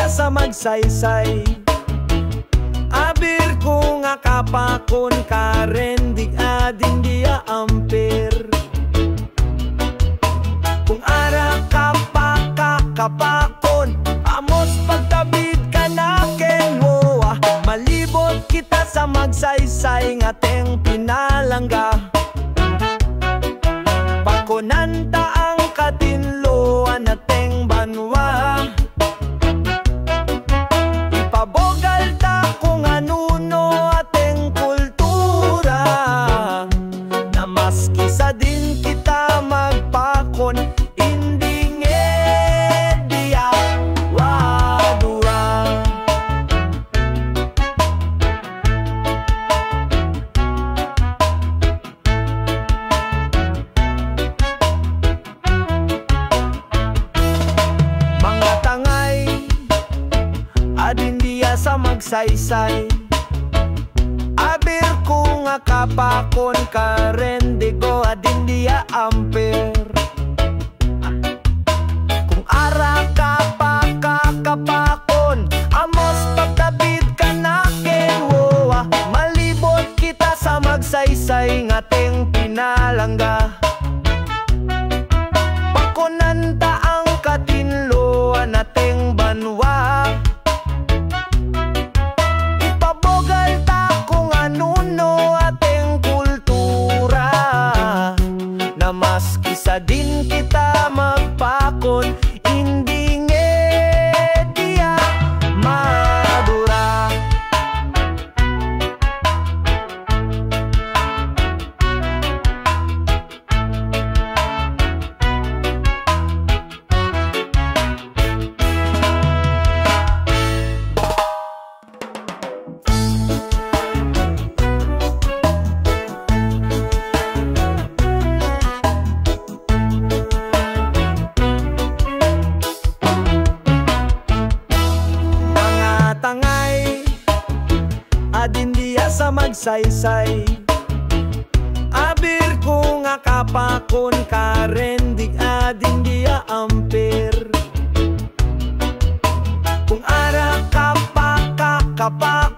diya sa magsaysay. Abir ko nga kapakon karen di ading diya ampir. Kung ara kapakakapakon amos pagtabid ka na kenwa. Malibot kita sa magsaysay nga teng pinalangga. Pakonanta ang katinloan na teng banwa. Ipabogal ta kung anuno ateng kultura, na maski sa din kita magpakon inding diya wadura. Mga tangay adin diya sa magsaysay. Abir ko nga kapakon karen di ko adin diya ampir. Kung ara kapakakapakon amos pagtabid ka na kenwa. Malibot kita sa magsaysay nga teng pinalangga. Pakonanta ang katinloan na teng banwa. Ipabogal ta kung anuno ateng kultura, na maski sa din kita magpakon inding diya madura. Adin diya sa magsaysay. Abir ko nga kapakon karen di adin diya ampir. Kung ara kapakakapak